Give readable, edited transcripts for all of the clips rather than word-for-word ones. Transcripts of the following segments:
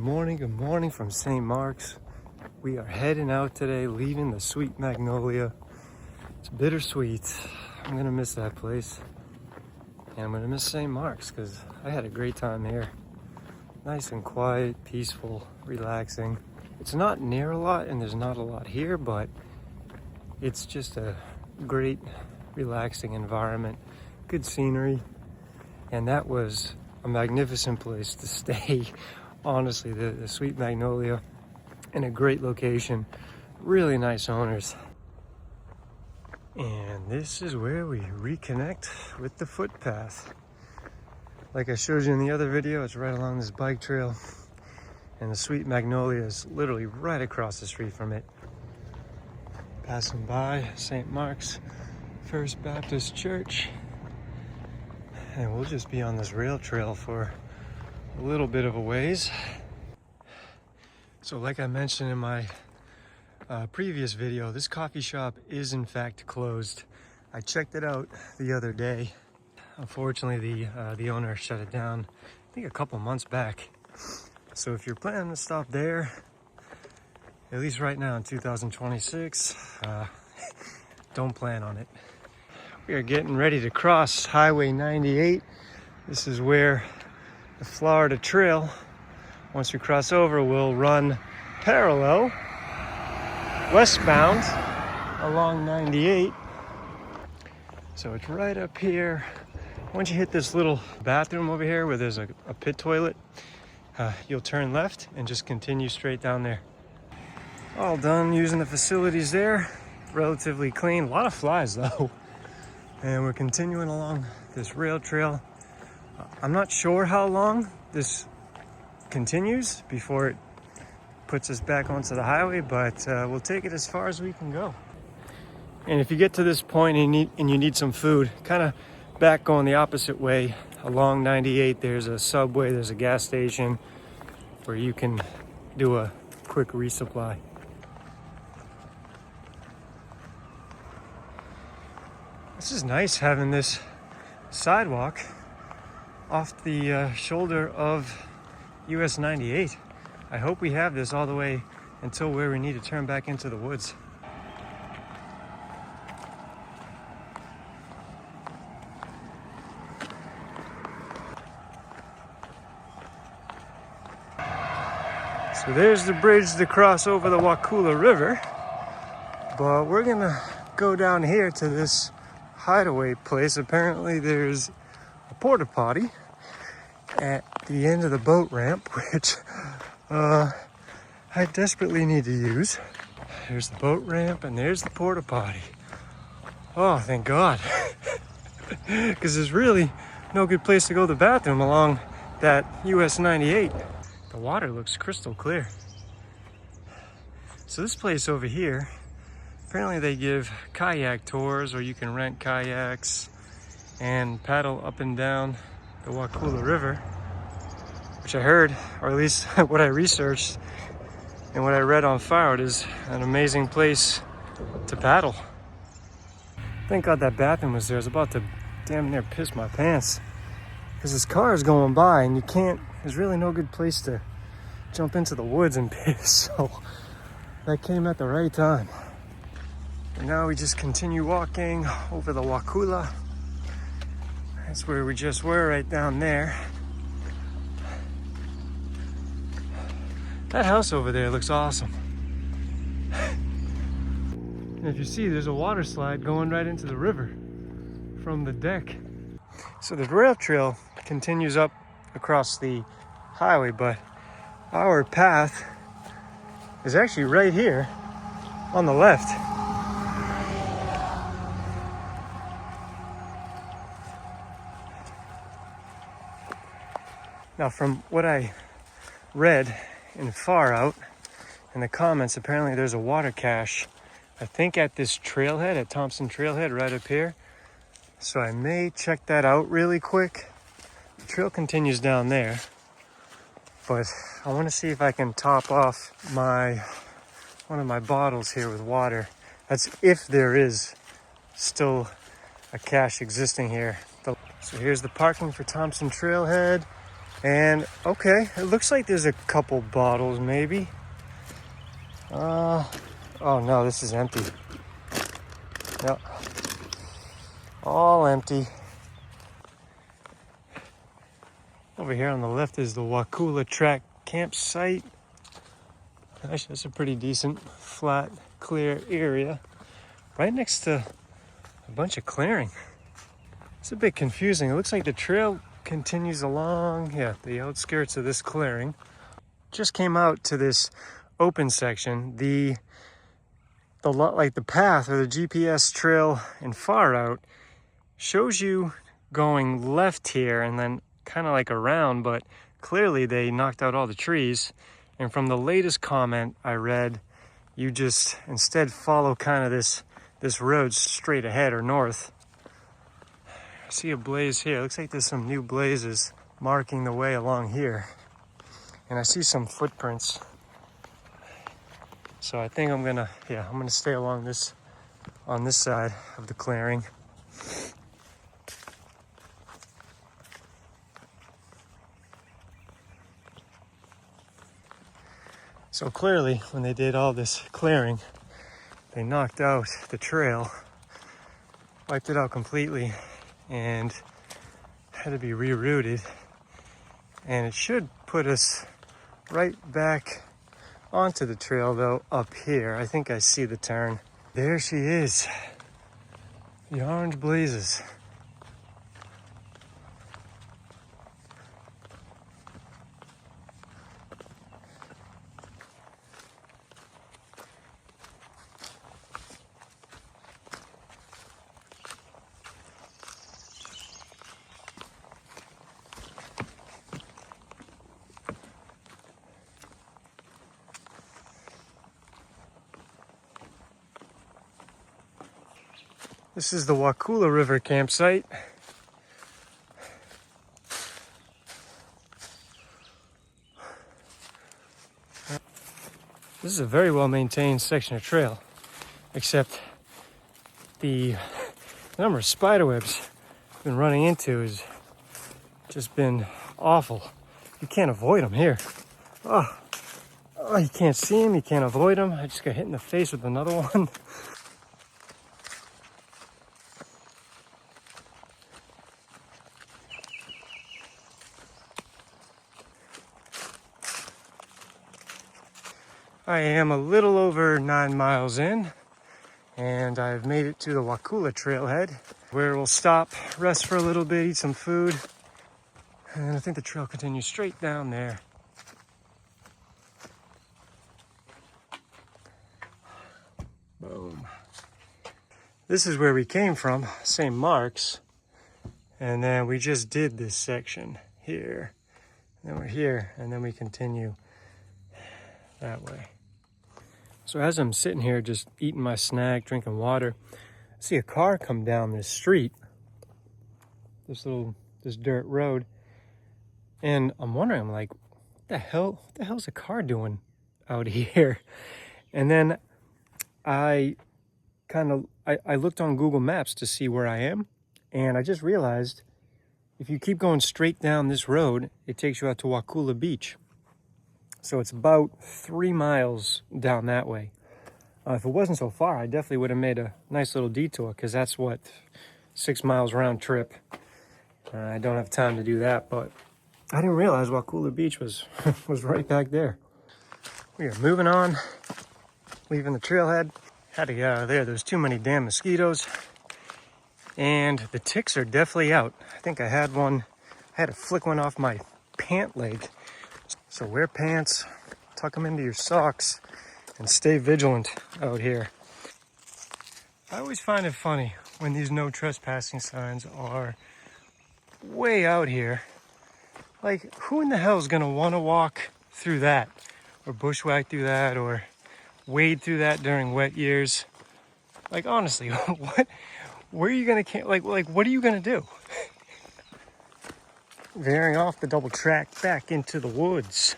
Good morning from St. Mark's. We are heading out today, leaving the sweet Magnolia. It's bittersweet. I'm gonna miss that place. And I'm gonna miss St. Mark's because I had a great time here. Nice and quiet, peaceful, relaxing. It's not near a lot and there's not a lot here, but it's just a great, relaxing environment, good scenery. And that was a magnificent place to stay. Honestly, the sweet Magnolia in a great location, really nice owners. And this is where we reconnect with the footpath. Like I showed you in the other video, it's right along this bike trail, and the sweet Magnolia is literally right across the street from it. Passing by St. Mark's First Baptist Church, and we'll just be on this rail trail for a little bit of a ways. So like I mentioned in my previous video, this coffee shop is in fact closed. I checked it out the other day. Unfortunately, the owner shut it down, I think a couple months back. So if you're planning to stop there, at least right now in 2026, don't plan on it. We are getting ready to cross Highway 98. This is where the Florida Trail, once we cross over, will run parallel westbound along 98. So it's right up here. Once you hit this little bathroom over here where there's a pit toilet, you'll turn left and just continue straight down there. All done using the facilities there. Relatively clean. A lot of flies though. And we're continuing along this rail trail. I'm not sure how long this continues before it puts us back onto the highway, but we'll take it as far as we can go. And if you get to this point and you need some food, kind of back going the opposite way along 98, there's a Subway, there's a gas station where you can do a quick resupply. This is nice having this sidewalk off the shoulder of US 98. I hope we have this all the way until where we need to turn back into the woods. So there's the bridge to cross over the Wakulla River, but we're gonna go down here to this hideaway place. Apparently there's a porta potty at the end of the boat ramp, which I desperately need to use. There's the boat ramp and there's the porta potty. Oh, thank God. Because there's really no good place to go to the bathroom along that US 98. The water looks crystal clear. So this place over here, apparently they give kayak tours, or you can rent kayaks and paddle up and down the Wakulla River, which I heard, or at least what I researched and what I read on Fired, is an amazing place to paddle. Thank God that bathroom was there. I was about to damn near piss my pants because this car is going by and there's really no good place to jump into the woods and piss. So that came at the right time. And now we just continue walking over the Wakulla. That's where we just were, right down there. That house over there looks awesome. And if you see, there's a water slide going right into the river from the deck. So the rail trail continues up across the highway, but our path is actually right here on the left. Now, from what I read in Far Out in the comments, apparently there's a water cache, I think at this trailhead, at Thompson Trailhead right up here. So I may check that out really quick. The trail continues down there, but I want to see if I can top off one of my bottles here with water. That's if there is still a cache existing here. So here's the parking for Thompson Trailhead. And okay, it looks like there's a couple bottles maybe. Oh no, this is empty. Yep, all empty. Over here on the left is the Wakulla track campsite. Actually, that's a pretty decent, flat, clear area. Right next to a bunch of clearing. It's a bit confusing. It looks like the trail continues along, the outskirts of this clearing. Just came out to this open section. The path or the GPS trail in far out shows you going left here and then kind of like around, but clearly they knocked out all the trees. And from the latest comment I read, you just instead follow kind of this road straight ahead or north. I see a blaze here. Looks like there's some new blazes marking the way along here. And I see some footprints. So I think I'm gonna stay along on this side of the clearing. So clearly, when they did all this clearing, they knocked out the trail, wiped it out completely, and had to be rerouted. And it should put us right back onto the trail, though, up here. I think I see the turn. There she is, the orange blazes. This is the Wakulla River campsite. This is a very well maintained section of trail, except the number of spider webs I've been running into has just been awful. You can't avoid them here. Oh, you can't see them, you can't avoid them. I just got hit in the face with another one. I am a little over 9 miles in, and I've made it to the Wakulla trailhead, where we'll stop, rest for a little bit, eat some food, and I think the trail continues straight down there. Boom. This is where we came from, same marks, and then we just did this section here. And then we're here, and then we continue that way. So as I'm sitting here just eating my snack, drinking water, I see a car come down this street, this dirt road, and I'm wondering, I'm like, what the hell's a car doing out here? And then I looked on Google Maps to see where I am, and I just realized if you keep going straight down this road, it takes you out to Wakulla Beach. So it's about 3 miles down that way. If it wasn't so far, I definitely would have made a nice little detour, because that's 6 miles round trip. I don't have time to do that, but I didn't realize Wakulla Beach was right back there. We are moving on, leaving the trailhead. Had to get out of there. There's too many damn mosquitoes, and the ticks are definitely out. I think I had to flick one off my pant leg. So wear pants, tuck them into your socks, and stay vigilant out here. I always find it funny when these no trespassing signs are way out here. Like, who in the hell is gonna want to walk through that, or bushwhack through that, or wade through that during wet years? Like, honestly, where are you gonna what are you gonna do? Veering off the double track back into the woods.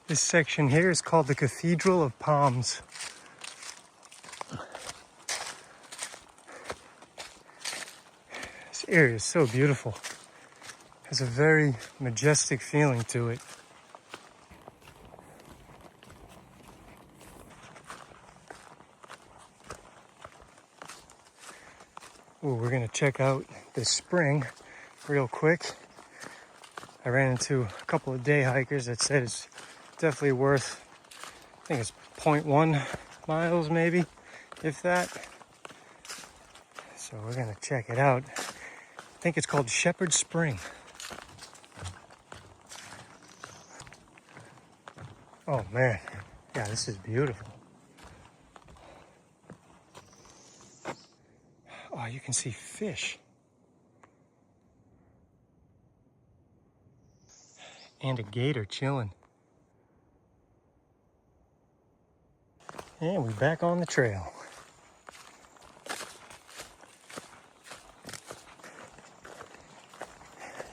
This section here is called the Cathedral of Palms. This area is so beautiful. It has a very majestic feeling to it. Ooh, we're gonna check out this spring real quick. I ran into a couple of day hikers that said it's definitely worth, I think it's 0.1 miles maybe, if that. So we're gonna check it out. I think it's called Shepherd Spring. Oh man, yeah, this is beautiful. Oh, you can see fish. And a gator chilling. And we're back on the trail.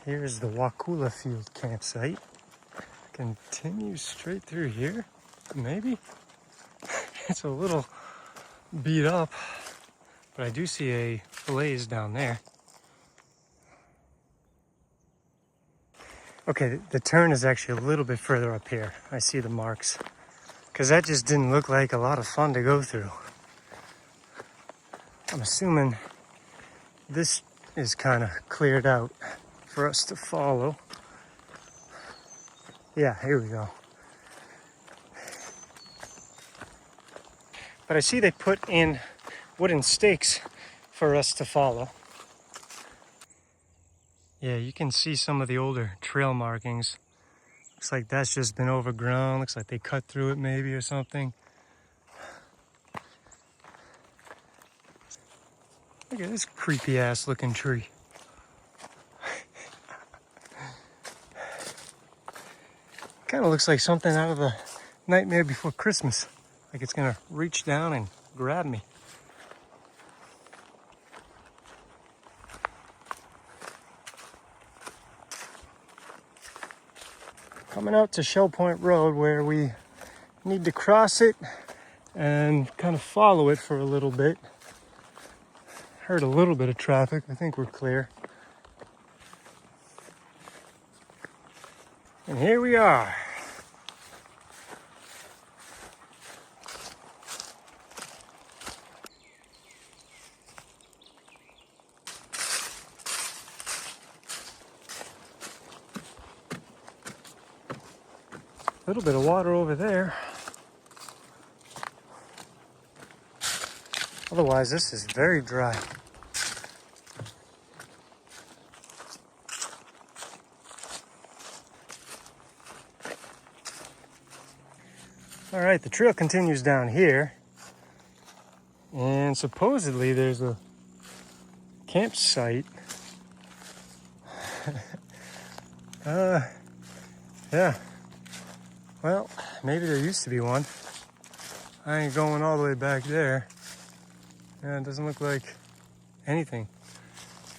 Here's the Wakulla Field campsite. Continue straight through here, maybe? It's a little beat up, but I do see a blaze down there. Okay, the turn is actually a little bit further up here. I see the marks. Because that just didn't look like a lot of fun to go through. I'm assuming this is kind of cleared out for us to follow. Yeah, here we go. But I see they put in wooden stakes for us to follow. Yeah, you can see some of the older trail markings. Looks like that's just been overgrown. Looks like they cut through it maybe or something. Look at this creepy ass looking tree. Kind of looks like something out of the Nightmare Before Christmas. Like it's gonna reach down and grab me. Coming out to Shell Point Road where we need to cross it and kind of follow it for a little bit. Heard a little bit of traffic. I think we're clear. And here we are. A little bit of water over there. Otherwise, this is very dry. All right, the trail continues down here. And supposedly there's a campsite. Yeah. Well, maybe there used to be one. I ain't going all the way back there. Yeah, it doesn't look like anything.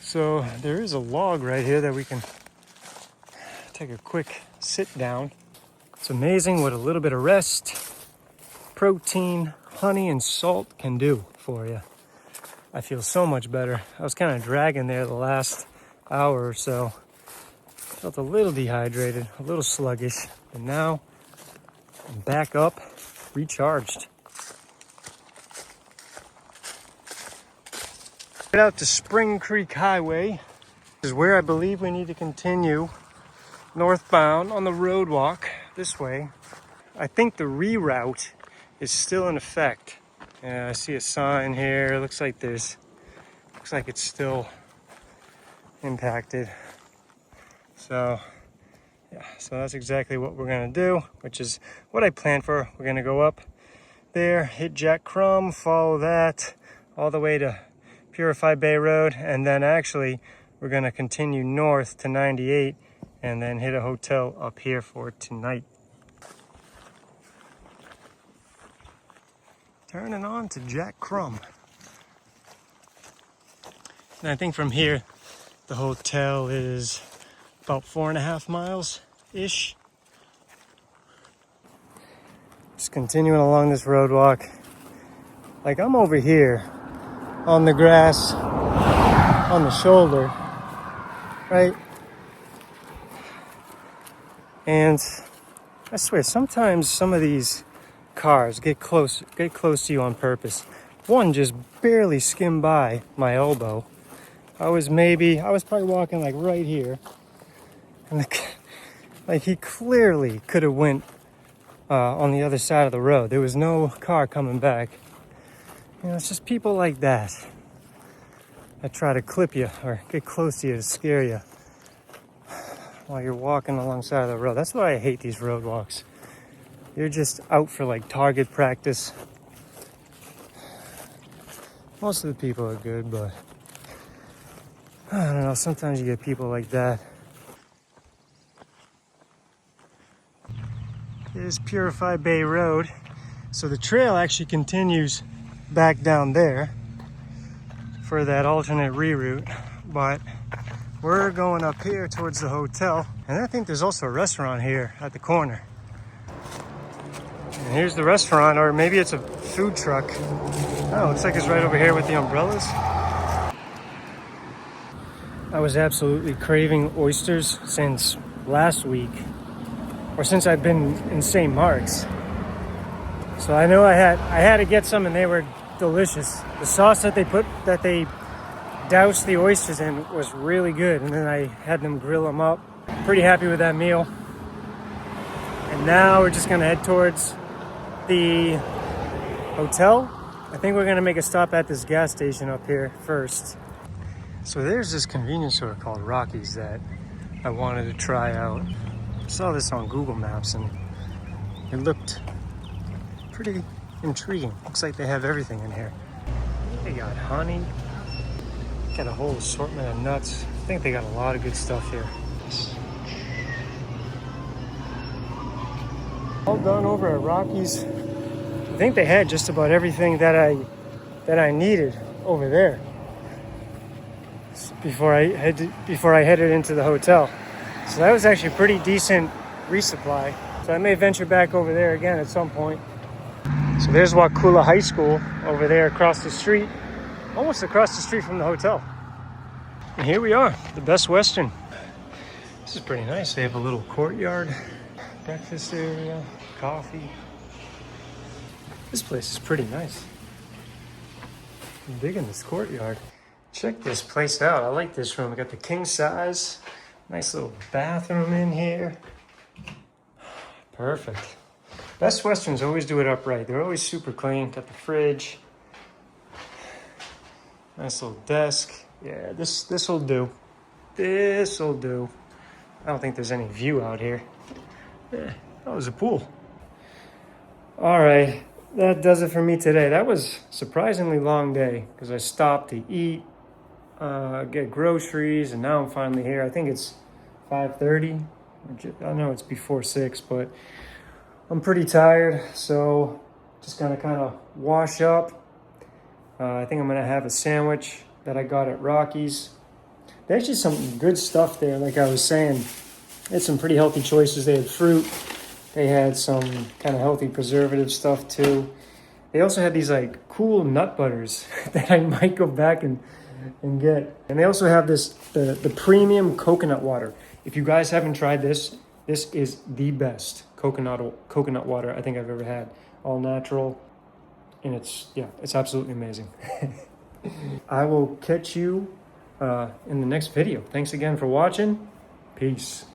So there is a log right here that we can take a quick sit down. It's amazing what a little bit of rest, protein, honey, and salt can do for you. I feel so much better. I was kind of dragging there the last hour or so. Felt a little dehydrated, a little sluggish, but now I'm back up, recharged. Get out to Spring Creek Highway. This is where I believe we need to continue northbound on the road walk this way. I think the reroute is still in effect. Yeah, I see a sign here. Looks like it's still impacted. So yeah, so that's exactly what we're gonna do, which is what I planned for. We're gonna go up there, hit Jack Crumb, follow that all the way to Purify Bay Road, and then actually we're gonna continue north to 98 and then hit a hotel up here for tonight. Turning on to Jack Crumb. And I think from here, the hotel is about 4.5 miles-ish. continuing along this road walk. Like, I'm over here on the grass, on the shoulder, right? And I swear, sometimes some of these cars get close to you on purpose. One just barely skimmed by my elbow. I was probably walking like right here, and like he clearly could have went on the other side of the road. There was no car coming back. You know, it's just people like that try to clip you or get close to you to scare you while you're walking alongside of the road. That's why I hate these road walks. You're just out for like target practice. Most of the people are good, but I don't know, sometimes you get people like that. Here's Purify Bay Road. So the trail actually continues back down there for that alternate reroute, but we're going up here towards the hotel. And I think there's also a restaurant here at the corner. And here's the restaurant, or maybe it's a food truck. Oh, looks like it's right over here with the umbrellas. I was absolutely craving oysters since last week, or since I've been in St. Mark's. So I know I had to get some, and they were delicious. The sauce that they doused the oysters in was really good, and then I had them grill them up. Pretty happy with that meal. And now we're just gonna head towards the hotel. I think we're gonna make a stop at this gas station up here first. So there's this convenience store called Rocky's that I wanted to try out. I saw this on Google Maps and it looked pretty intriguing. Looks like they have everything in here. They got honey, got a whole assortment of nuts. I think they got a lot of good stuff here. All done over at Rocky's. I think they had just about everything that I needed over there before I headed into the hotel. So that was actually a pretty decent resupply. So I may venture back over there again at some point. So there's Wakulla High School over there across the street, almost across the street from the hotel. And here we are, the Best Western. This is pretty nice. They have a little courtyard, breakfast area, coffee. This place is pretty nice. I'm digging this courtyard. Check this place out. I like this room. I got the king size. Nice little bathroom in here. Perfect. Best Westerns always do it upright. They're always super clean. Got the fridge. Nice little desk. Yeah, this'll do. This'll do. I don't think there's any view out here. Yeah, that was a pool. All right, that does it for me today. That was a surprisingly long day because I stopped to eat, get groceries, and now I'm finally here. I think it's 5:30. I know it's before 6, but I'm pretty tired, so just gonna kind of wash up. I think I'm gonna have a sandwich that I got at Rocky's. There's actually some good stuff there, like I was saying. They had some pretty healthy choices. They had fruit. They had some kind of healthy preservative stuff too. They also had these like cool nut butters that I might go back and get. And they also have the premium coconut water. If you guys haven't tried this, this is the best coconut water I think I've ever had. All natural, and it's absolutely amazing. I will catch you in the next video. Thanks again for watching. Peace.